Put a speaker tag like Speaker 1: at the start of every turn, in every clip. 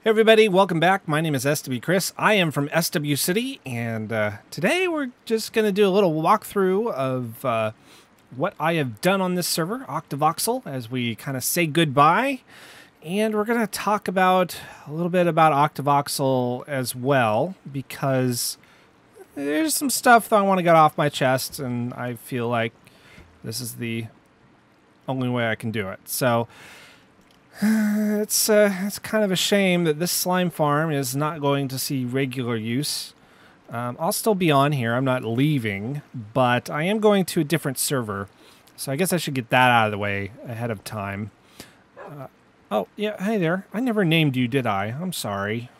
Speaker 1: Hey everybody, welcome back. My name is SWChris. I am from SW City, and today we're just going to do a little walkthrough of what I have done on this server, Octovoxel, as we kind of say goodbye. And we're going to talk about a little bit about Octovoxel as well, because there's some stuff that I want to get off my chest, and I feel like this is the only way I can do it. So it's kind of a shame that this slime farm is not going to see regular use. I'll still be on here. I'm not leaving, but I am going to a different server. So I guess I should get that out of the way ahead of time. Oh, yeah, hey there. I never named you, did I? I'm sorry.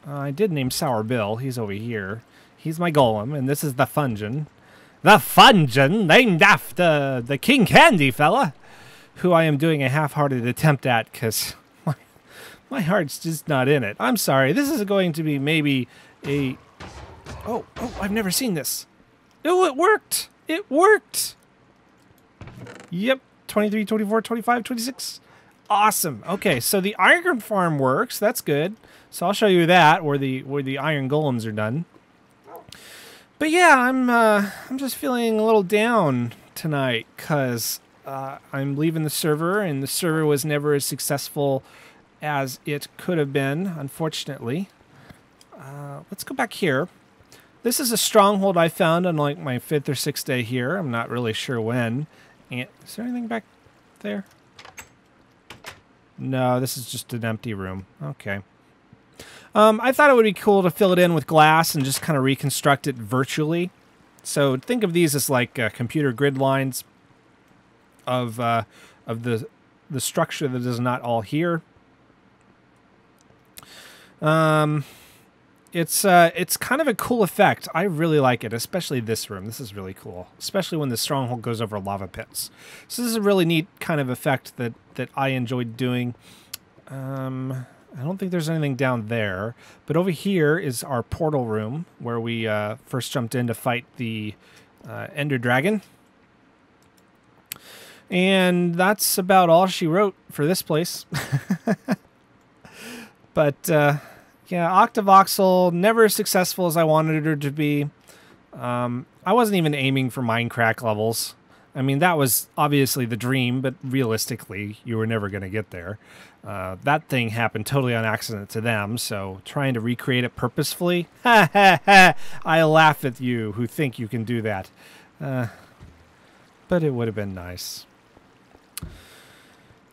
Speaker 1: I did name Sour Bill. He's over here. He's my golem, and this is the Fungin. The Fungin, named after the King Candy fella, who I am doing a half-hearted attempt at because my heart's just not in it. I'm sorry. This is going to be maybe a... Oh, I've never seen this. Oh, it worked. It worked. Yep. 23, 24, 25, 26. Awesome. Okay, so the iron farm works. That's good. So I'll show you that, where the iron golems are done. But yeah, I'm just feeling a little down tonight because I'm leaving the server, and the server was never as successful as it could have been, unfortunately. Let's go back here. This is a stronghold I found on like my 5th or 6th day here. I'm not really sure when. And, is there anything back there? No, this is just an empty room. Okay. I thought it would be cool to fill it in with glass and just kind of reconstruct it virtually. So think of these as like computer grid lines of the structure that is not all here. It's kind of a cool effect. I really like it, especially this room. This is really cool, especially when the stronghold goes over lava pits. So this is a really neat kind of effect that I enjoyed doing. I don't think there's anything down there, but over here is our portal room where we first jumped in to fight the Ender Dragon. And that's about all she wrote for this place. But, yeah, Octovoxel, never as successful as I wanted her to be. I wasn't even aiming for Minecraft levels. I mean, that was obviously the dream, but realistically, you were never going to get there. That thing happened totally on accident to them, so trying to recreate it purposefully, ha ha ha, I laugh at you who think you can do that. But it would have been nice.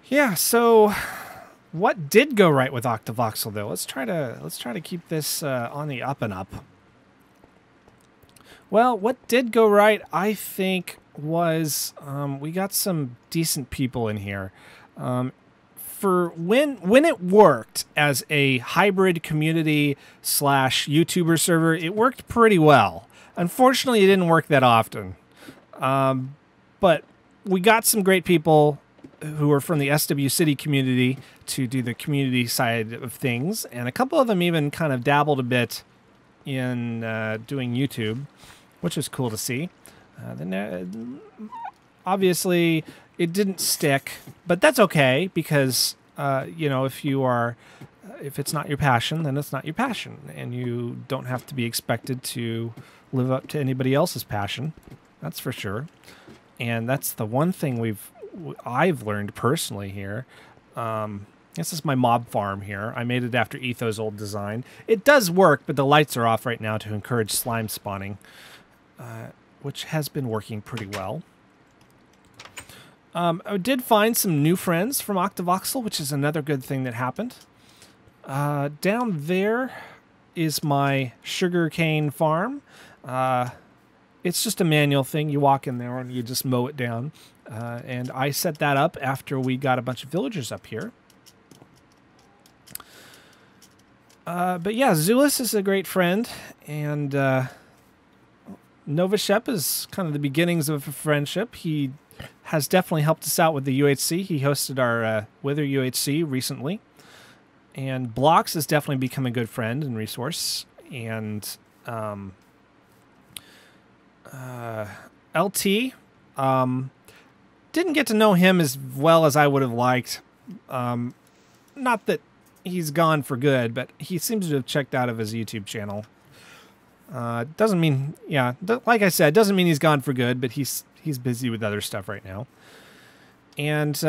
Speaker 1: Yeah, so what did go right with Octovoxel though? Let's try to keep this on the up and up. Well, what did go right, I think, was we got some decent people in here. For when it worked as a hybrid community / YouTuber server, it worked pretty well. Unfortunately, it didn't work that often. But we got some great people who are from the SW City community to do the community side of things, and a couple of them even kind of dabbled a bit in doing YouTube, which was cool to see. Obviously, it didn't stick, but that's okay because you know, if it's not your passion, then it's not your passion, and you don't have to be expected to live up to anybody else's passion. That's for sure. And that's the one thing I've learned personally here. This is my mob farm here. I made it after Etho's old design. It does work, but the lights are off right now to encourage slime spawning, which has been working pretty well. I did find some new friends from Octovoxel, which is another good thing that happened. Down there is my sugarcane farm. It's just a manual thing. You walk in there and you just mow it down. And I set that up after we got a bunch of villagers up here. But yeah, Zulus is a great friend, and Novashep is kind of the beginnings of a friendship. He has definitely helped us out with the UHC. He hosted our Wither UHC recently. And Blocks has definitely become a good friend and resource. And LT, didn't get to know him as well as I would have liked. Not that he's gone for good, but he seems to have checked out of his YouTube channel. Doesn't mean, yeah, like I said, doesn't mean he's gone for good, but he's busy with other stuff right now. And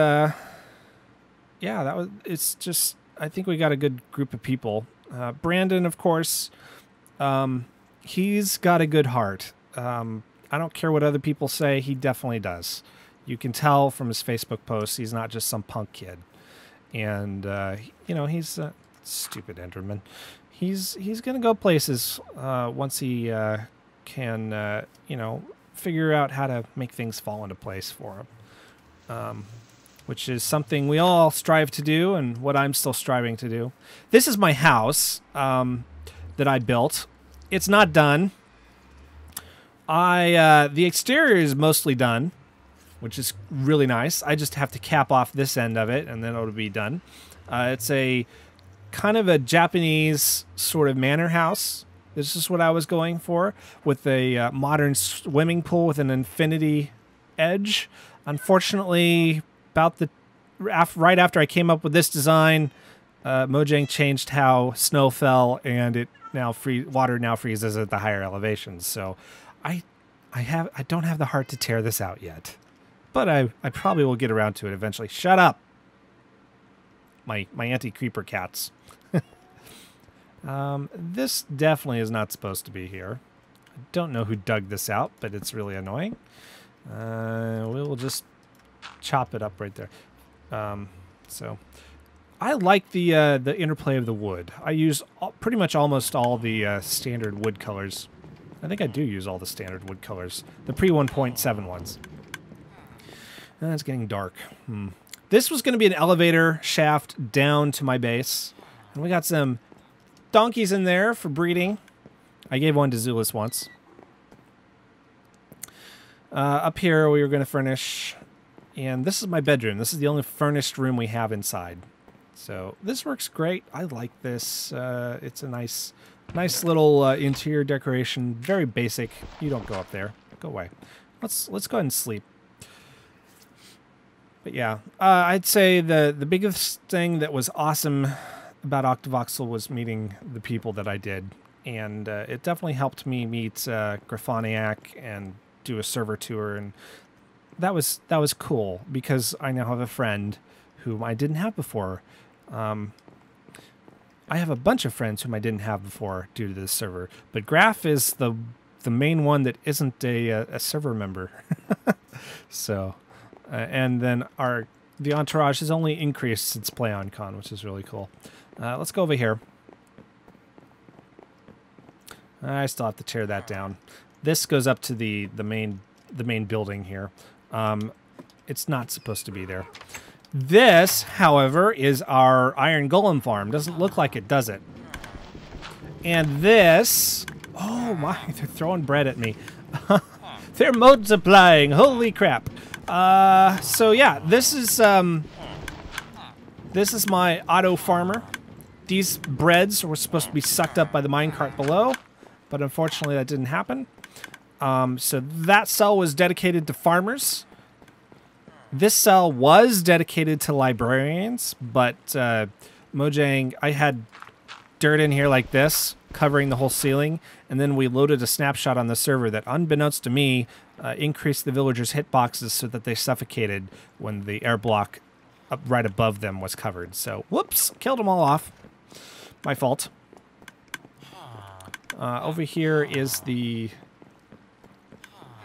Speaker 1: yeah, it's just, I think we got a good group of people. Brandon, of course, he's got a good heart. I don't care what other people say, he definitely does. You can tell from his Facebook posts, he's not just some punk kid. And, you know, he's a stupid Enderman. He's going to go places once he can, you know, figure out how to make things fall into place for him. Which is something we all strive to do, and what I'm still striving to do. This is my house that I built. It's not done. The exterior is mostly done, which is really nice. I just have to cap off this end of it, and then it'll be done. It's a kind of a Japanese sort of manor house. This is what I was going for, with a modern swimming pool with an infinity edge. Unfortunately, right after I came up with this design, Mojang changed how snow fell, and it now water now freezes at the higher elevations. So I don't have the heart to tear this out yet, but I probably will get around to it eventually. Shut up, my anti-creeper cats. This definitely is not supposed to be here. I don't know who dug this out, but it's really annoying. We'll just chop it up right there. So I like the interplay of the wood. I use pretty much almost all the standard wood colors. I think I do use all the standard wood colors, the pre 1.7 ones. And it's getting dark. This was going to be an elevator shaft down to my base, and we got some donkeys in there for breeding. I gave one to Zulus once. Up here we were going to furnish, and this is my bedroom. This is the only furnished room we have inside. So this works great. I like this. It's a nice little interior decoration. Very basic. You don't go up there. Go away. Let's go ahead and sleep. But yeah, I'd say the biggest thing that was awesome about Octovoxel was meeting the people that I did, and it definitely helped me meet Grafoniak and do a server tour, and that was cool because I now have a friend whom I didn't have before. I have a bunch of friends whom I didn't have before due to this server, but Graf is the main one that isn't a server member. So, and then the entourage has only increased since PlayOnCon, which is really cool. Let's go over here. I still have to tear that down. This goes up to the main building here. It's not supposed to be there. This, however, is our iron golem farm. Doesn't look like it, does it? And this, oh my, they're throwing bread at me. They're multiplying. Holy crap! So yeah, this is my auto farmer. These breads were supposed to be sucked up by the minecart below, but unfortunately that didn't happen. So that cell was dedicated to farmers. This cell was dedicated to librarians, but Mojang, I had dirt in here like this, covering the whole ceiling, and then we loaded a snapshot on the server that, unbeknownst to me, increased the villagers' hitboxes so that they suffocated when the air block up right above them was covered. So, whoops, killed them all off. My fault. Over here is the...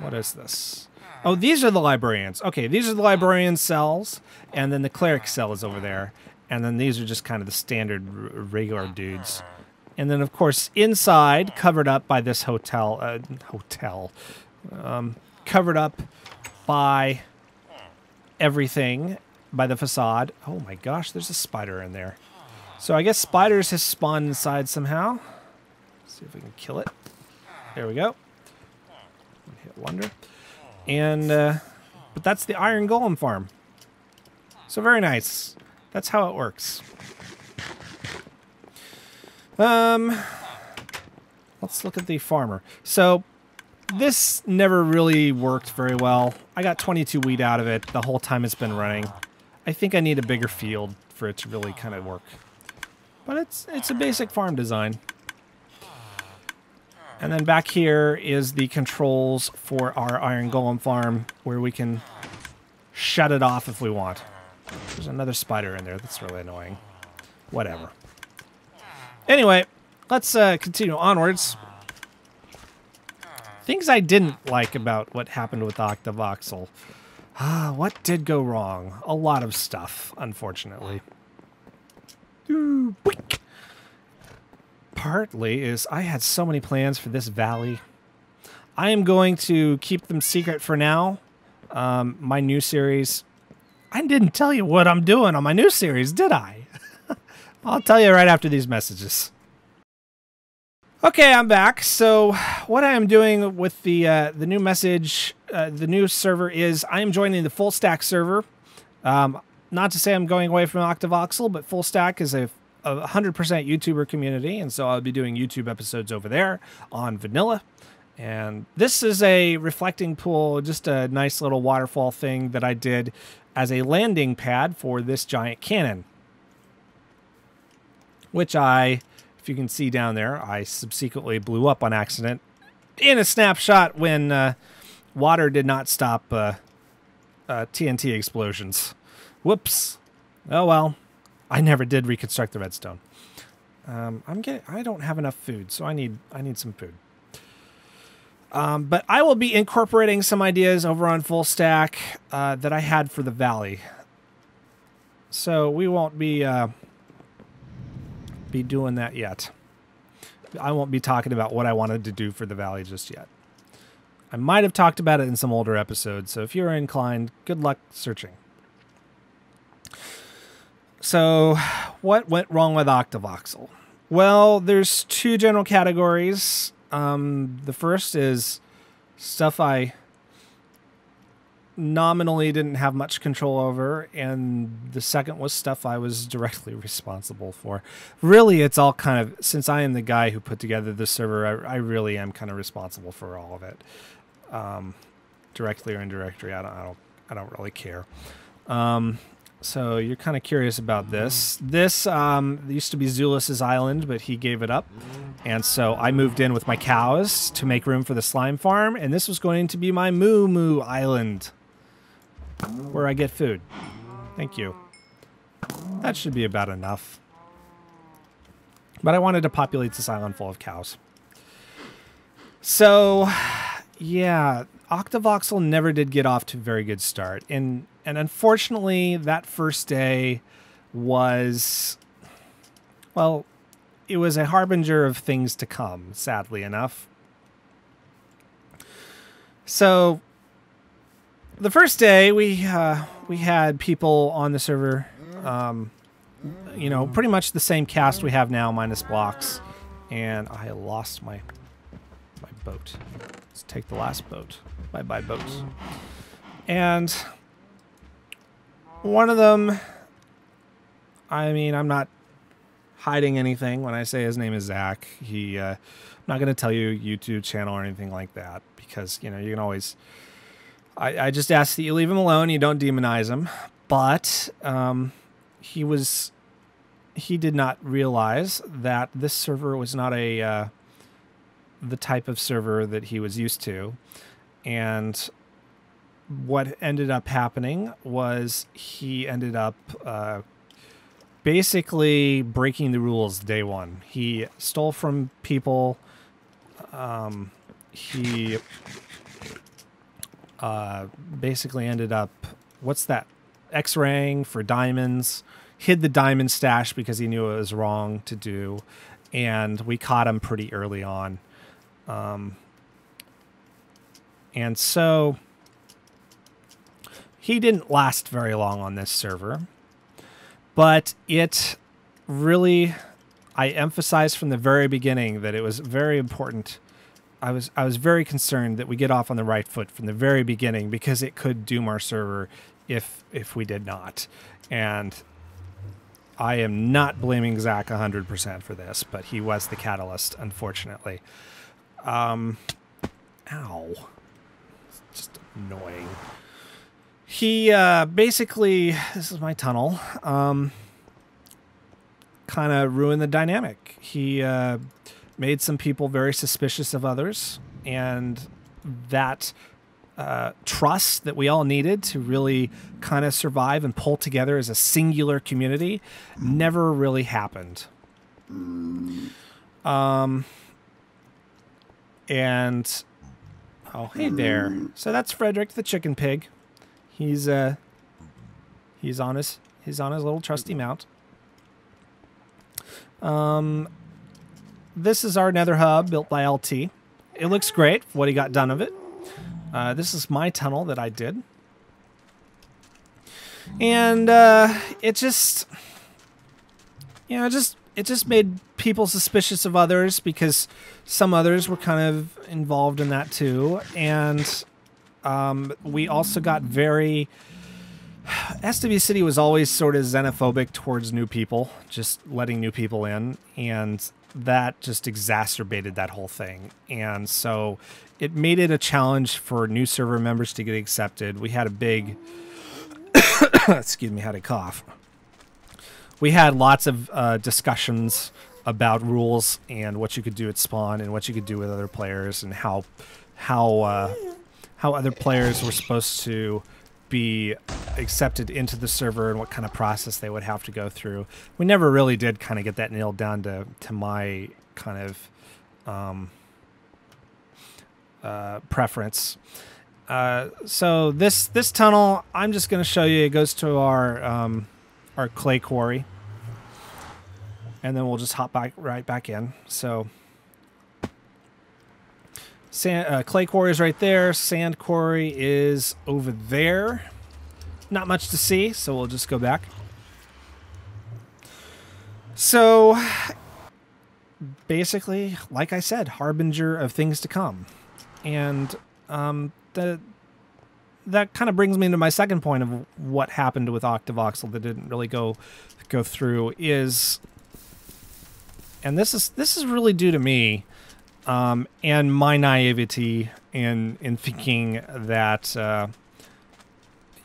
Speaker 1: What is this? Oh, these are the librarians. Okay, these are the librarian cells, and then the cleric cell is over there. And then these are just kind of the standard regular dudes. And then, of course, inside, covered up by this hotel, covered up by everything, by the facade. Oh my gosh, there's a spider in there. So I guess spiders has spawned inside somehow. Let's see if we can kill it. There we go. Hit wonder. And, but that's the iron golem farm. So very nice. That's how it works. Let's look at the farmer. So this never really worked very well. I got 22 wheat out of it the whole time it's been running. I think I need a bigger field for it to really kind of work. But it's a basic farm design. And then back here is the controls for our iron golem farm, where we can shut it off if we want. There's another spider in there. That's really annoying. Whatever. Anyway, let's continue onwards. Things I didn't like about what happened with Octovoxel. What did go wrong? A lot of stuff, unfortunately. Partly is I had so many plans for this valley. I am going to keep them secret for now. My new series. I didn't tell you what I'm doing on my new series, did I? I'll tell you right after these messages. Okay, I'm back. So what I am doing with the new message, the new server is I am joining the full stack server. Not to say I'm going away from Octovoxel, but full stack is a 100% YouTuber community, and so I'll be doing YouTube episodes over there on vanilla. And this is a reflecting pool, just a nice little waterfall thing that I did as a landing pad for this giant cannon, which if you can see down there, I subsequently blew up on accident in a snapshot when water did not stop TNT explosions. Whoops. Oh well. I never did reconstruct the redstone. I don't have enough food, so I need some food. But I will be incorporating some ideas over on Full Stack that I had for the valley. So we won't be doing that yet. I won't be talking about what I wanted to do for the valley just yet. I might have talked about it in some older episodes, so if you're inclined, good luck searching. So, what went wrong with Octovoxel? Well, there's two general categories. The first is stuff I nominally didn't have much control over, and the second was stuff I was directly responsible for. Really, it's all kind of, since I am the guy who put together the server, I really am kind of responsible for all of it. Directly or indirectly, I don't really care. So you're kind of curious about this. This used to be Zulus's island, but he gave it up. And so I moved in with my cows to make room for the slime farm. And this was going to be my Moo Moo Island, where I get food. Thank you. That should be about enough. But I wanted to populate this island full of cows. So, yeah, Octovoxel never did get off to a very good start. And unfortunately, that first day was, well, it was a harbinger of things to come, sadly enough. So, the first day, we had people on the server, you know, pretty much the same cast we have now, minus blocks. And I lost my boat. Let's take the last boat. Bye-bye, boats. And one of them, I mean, I'm not hiding anything when I say his name is Zach. I'm not going to tell you YouTube channel or anything like that because, you know, you can always... I just ask that you leave him alone, you don't demonize him. But he did not realize that this server was not the type of server that he was used to. And what ended up happening was he ended up basically breaking the rules day one. He stole from people. He basically ended up, what's that? X-raying for diamonds. Hid the diamond stash because he knew it was wrong to do. And we caught him pretty early on. And so he didn't last very long on this server, but it really, I emphasized from the very beginning that it was very important. I was very concerned that we get off on the right foot from the very beginning because it could doom our server if we did not. And I am not blaming Zach 100% for this, but he was the catalyst, unfortunately. Ow. It's just annoying. He basically, this is my tunnel, kind of ruined the dynamic. He made some people very suspicious of others, and that trust that we all needed to really kind of survive and pull together as a singular community never really happened. And oh, hey there. So that's Frederick the chicken pig. He's on his little trusty mount. This is our nether hub built by LT. It looks great for what he got done of it. This is my tunnel that I did. And it just, you know, it just made people suspicious of others because some others were kind of involved in that too. And we also got very... SW City was always sort of xenophobic towards new people, just letting new people in, and that just exacerbated that whole thing. And so it made it a challenge for new server members to get accepted. We had a big... excuse me, had a cough. We had lots of discussions about rules and what you could do at spawn and what you could do with other players and how other players were supposed to be accepted into the server and what kind of process they would have to go through. We never really did kind of get that nailed down to my kind of preference. So this tunnel, I'm just going to show you. It goes to our clay quarry, and then we'll just hop right back in. So clay quarry is right there. Sand quarry is over there. Not much to see, so we'll just go back. So basically, like I said, harbinger of things to come. And that kind of brings me to my second point of what happened with Octovoxel that didn't really go through is, and this is really due to me. And my naivety in thinking that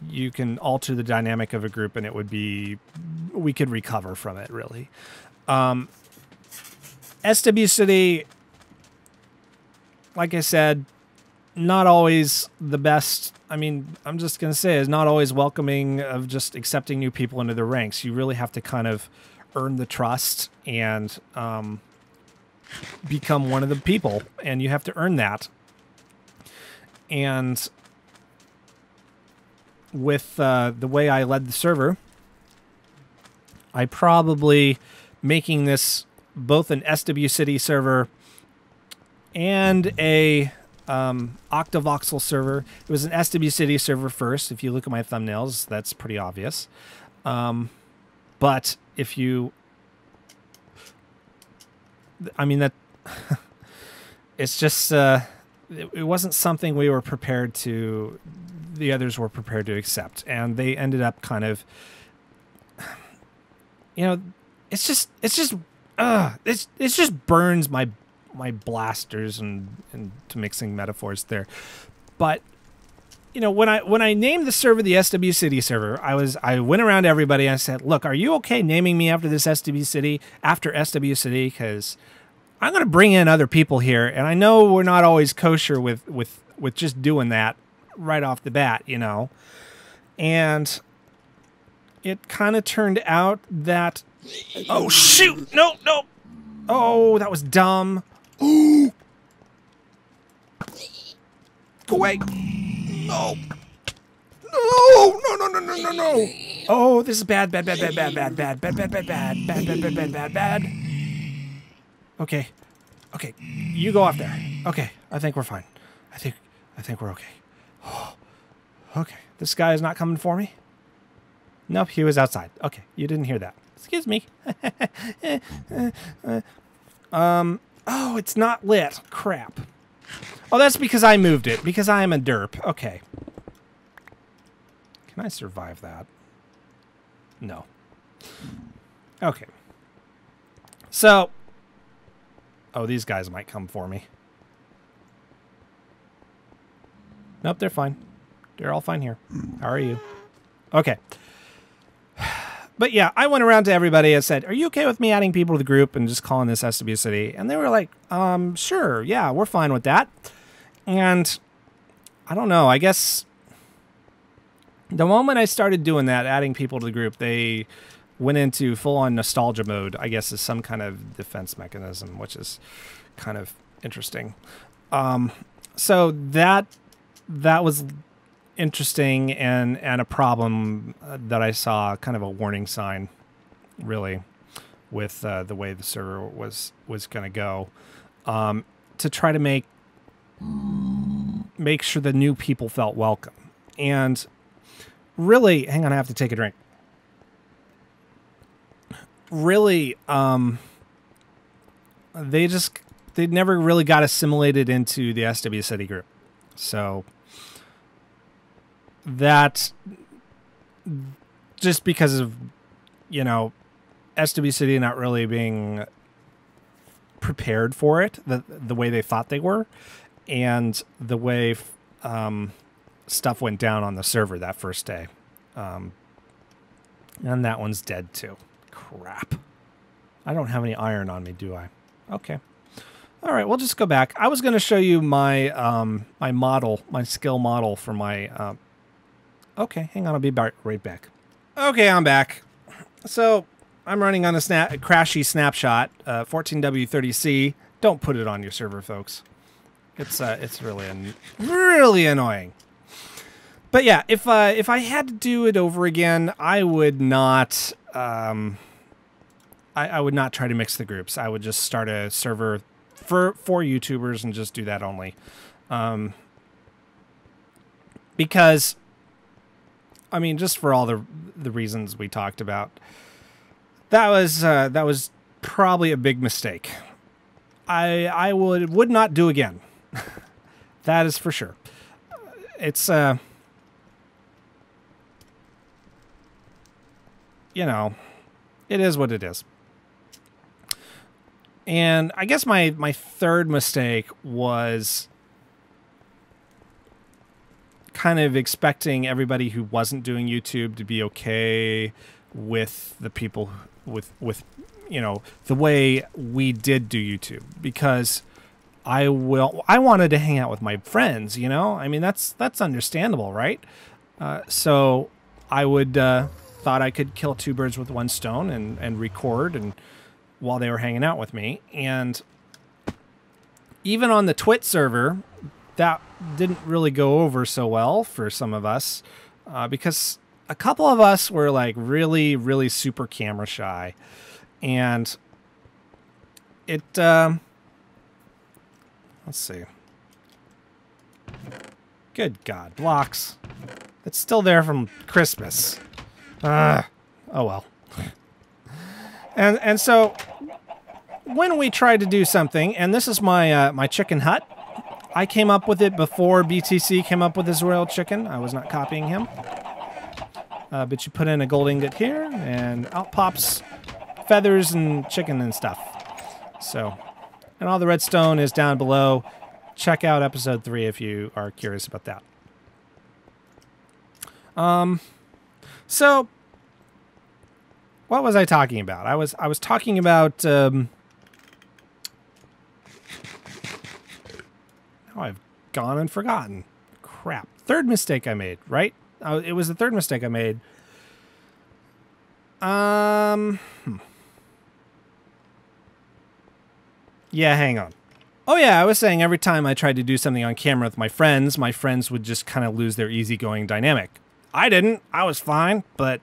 Speaker 1: you can alter the dynamic of a group and it would be, we could recover from it, really. SW City, like I said, not always the best. I mean, I'm just going to say, is not always welcoming of just accepting new people into their ranks. You really have to kind of earn the trust and become one of the people, and you have to earn that. And with the way I led the server, I probably making this both an SW City server and a Octovoxel server. It was an SW City server first. If you look at my thumbnails, that's pretty obvious. But if you, I mean, that it's just it wasn't something we were prepared to, the others were prepared to accept, and they ended up kind of, you know, it just burns my blasters and to mixing metaphors there. But you know, when I named the server the SW City server, I went around to everybody and I said, look, are you okay naming me after this SW City, after SW City? Because I'm going to bring in other people here, and I know we're not always kosher with just doing that right off the bat, you know. And it kind of turned out that, oh shoot, no, oh, that was dumb. Ooh. Go away. No. No. Oh, this is bad. Bad. Okay. You go off there. Okay. I think we're fine. I think we're okay. Okay. This guy is not coming for me? Nope, he was outside. Okay. You didn't hear that. Excuse me. Oh, it's not lit. Crap. Oh, that's because I moved it. Because I am a derp. Okay. Can I survive that? No. Okay. So. Oh, these guys might come for me. Nope, they're fine. They're all fine here. How are you? Okay. But yeah, I went around to everybody and said, are you okay with me adding people to the group and just calling this SW City? And they were like, sure, yeah, we're fine with that. And I don't know, I guess the moment I started doing that, adding people to the group, they went into full-on nostalgia mode, I guess, is some kind of defense mechanism, which is kind of interesting. So that was interesting and a problem that I saw, kind of a warning sign, really, with the way the server was going to go, to try to make sure the new people felt welcome. And really, hang on, I have to take a drink. Really, they never really got assimilated into the SW City group. So that, just because of, you know, SW City not really being prepared for it the way they thought they were, and the way stuff went down on the server that first day. And that one's dead too. Crap. I don't have any iron on me, do I? Okay. All right, we'll just go back. I was going to show you my my model, my skill model for my... Okay, hang on, I'll be right back. Okay, I'm back. So, I'm running on a crashy snapshot, 14W30C. Don't put it on your server, folks. It's really annoying. But yeah, if I had to do it over again, I would not... I would not try to mix the groups. I would just start a server for YouTubers and just do that only. Because, I mean, just for all the reasons we talked about, that was probably a big mistake. I would not do again. That is for sure. It's you know, it is what it is. And I guess my third mistake was kind of expecting everybody who wasn't doing YouTube to be okay with the people with you know, the way we did do YouTube, because I wanted to hang out with my friends, you know? I mean, that's understandable, right? So I would thought I could kill two birds with one stone and record and while they were hanging out with me. And even on the Twit server, that didn't really go over so well for some of us, because a couple of us were like really, really super camera shy. And it, let's see. Good God, blocks. It's still there from Christmas. Oh well. And so when we tried to do something, and this is my my chicken hut. I came up with it before BTC came up with his royal chicken. I was not copying him. But you put in a gold ingot here, and out pops feathers and chicken and stuff. So, and all the redstone is down below. Check out episode 3 if you are curious about that. So what was I talking about? I was talking about now I've gone and forgotten. Crap. Third mistake I made, right? It was the third mistake I made. Yeah, hang on. Oh yeah, I was saying every time I tried to do something on camera with my friends would just kind of lose their easygoing dynamic. I didn't. I was fine, but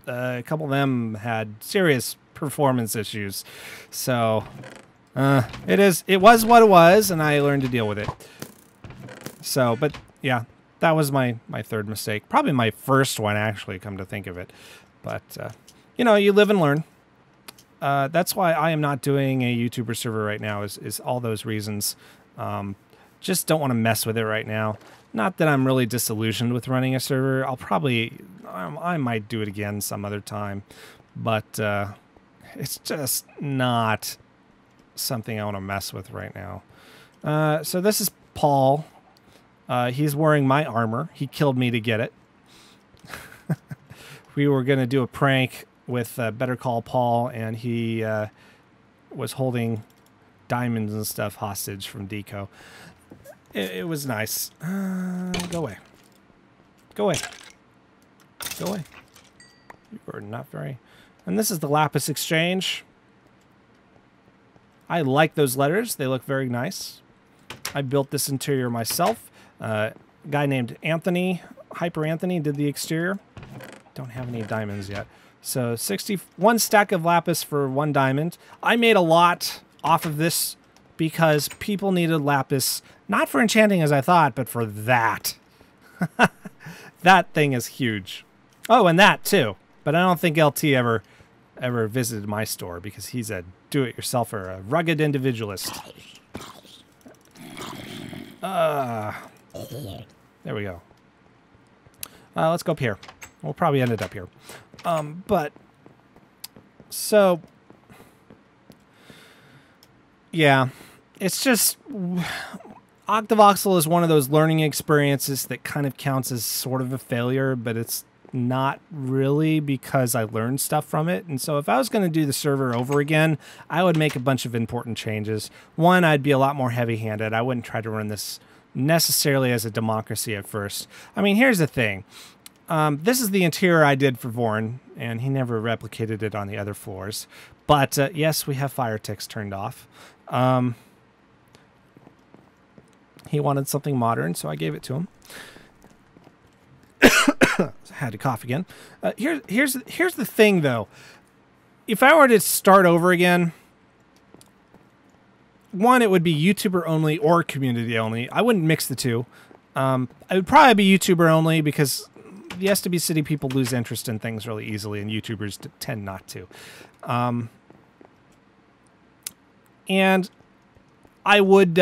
Speaker 1: a couple of them had serious performance issues. So, it was what it was, and I learned to deal with it. So, but yeah, that was my third mistake. Probably my first one, actually, come to think of it. But, you know, you live and learn. That's why I am not doing a YouTuber server right now, is all those reasons. Just don't want to mess with it right now. Not that I'm really disillusioned with running a server. I might do it again some other time. But it's just not something I want to mess with right now. So this is Paul. He's wearing my armor. He killed me to get it. we were going to do a prank with Better Call Paul, and he was holding diamonds and stuff hostage from Deco. It was nice. Go away. Go away. Go away. You are not very... And this is the Lapis Exchange. I like those letters. They look very nice. I built this interior myself. A guy named Anthony, Hyper Anthony, did the exterior. Don't have any diamonds yet. So 61 stack of lapis for 1 diamond. I made a lot off of this because people needed lapis, not for enchanting as I thought, but for that. That thing is huge. Oh, and that too. But I don't think LT ever visited my store because he's a do-it-yourselfer, a rugged individualist. There we go. Let's go up here. We'll probably end it up here. But, so, yeah, it's just, Octovoxel is one of those learning experiences that kind of counts as sort of a failure, but it's not really because I learned stuff from it. And so if I was going to do the server over again, I would make a bunch of important changes. One, I'd be a lot more heavy-handed. I wouldn't try to run this necessarily as a democracy at first. I mean, here's the thing. This is the interior I did for Vorn, and he never replicated it on the other floors. But yes, we have fire ticks turned off. He wanted something modern, so I gave it to him. Had to cough again. Here's the thing, though. If I were to start over again, one, it would be YouTuber only or community only. I wouldn't mix the two. It would probably be YouTuber only because the SW City people lose interest in things really easily, and YouTubers tend not to. And I would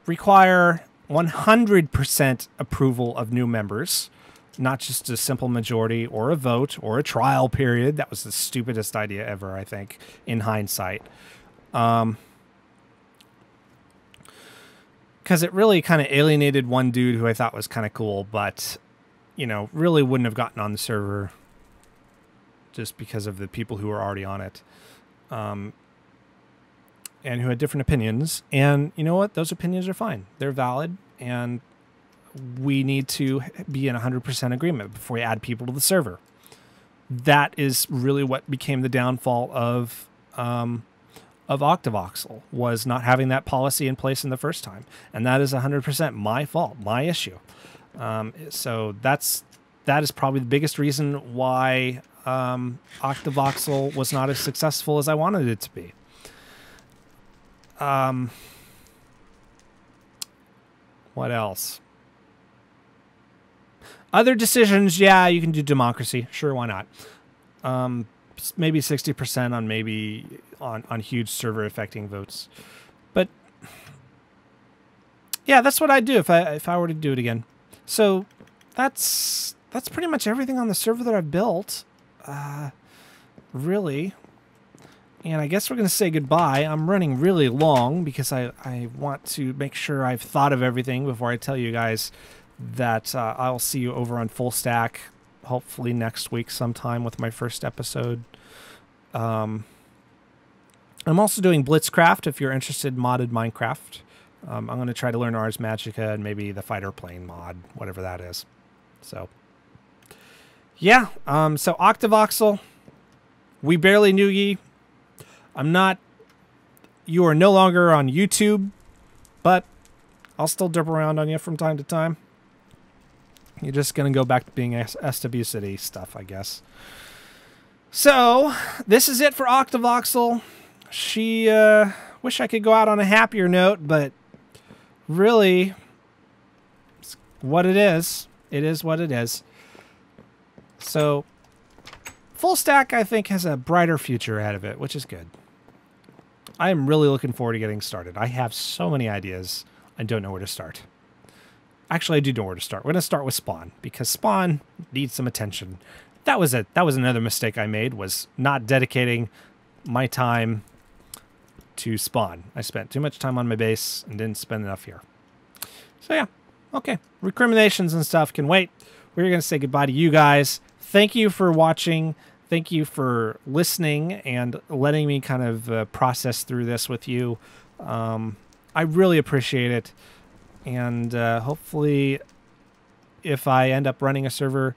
Speaker 1: require 100% approval of new members, not just a simple majority or a vote or a trial period. That was the stupidest idea ever, I think, in hindsight. Because it really kind of alienated one dude who I thought was kind of cool, but, you know, really wouldn't have gotten on the server just because of the people who were already on it. And who had different opinions. And you know what? Those opinions are fine. They're valid, and we need to be in 100% agreement before we add people to the server. That is really what became the downfall of Octovoxel, was not having that policy in place in the first time. And that is 100% my fault, my issue. So that is probably the biggest reason why Octovoxel was not as successful as I wanted it to be. What else? Other decisions, yeah, you can do democracy. Sure, why not? Maybe 60% on maybe on huge server affecting votes. But yeah, that's what I'd do if I were to do it again. So that's pretty much everything on the server that I've built. Really. And I guess we're going to say goodbye. I'm running really long because I want to make sure I've thought of everything before I tell you guys that I'll see you over on Full Stack, hopefully next week sometime with my first episode. I'm also doing Blitzcraft if you're interested in modded Minecraft. I'm going to try to learn Ars Magica and maybe the fighter plane mod, whatever that is. So, yeah. So Octovoxel, we barely knew ye. You are no longer on YouTube, but I'll still derp around on you from time to time. You're just going to go back to being SW City stuff, I guess. So, this is it for Octovoxel. She, wish I could go out on a happier note, but really, it's what it is. It is what it is. So, Full Stack, I think, has a brighter future ahead of it, which is good. I am really looking forward to getting started. I have so many ideas. I don't know where to start. Actually, I do know where to start. We're going to start with Spawn, because Spawn needs some attention. That was another mistake I made, was not dedicating my time to Spawn. I spent too much time on my base and didn't spend enough here. So yeah, okay. Recriminations and stuff can wait. We're going to say goodbye to you guys. thank you for watching. Thank you for listening and letting me kind of process through this with you. I really appreciate it. And hopefully, if I end up running a server,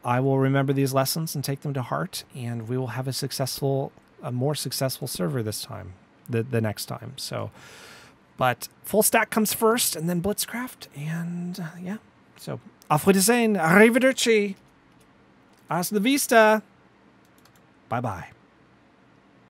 Speaker 1: I will remember these lessons and take them to heart, and we will have a more successful server this time, the next time. So, but full stack comes first, and then Blitzcraft, and yeah. So, auf Wiedersehen, arrivederci, hasta la vista, bye bye.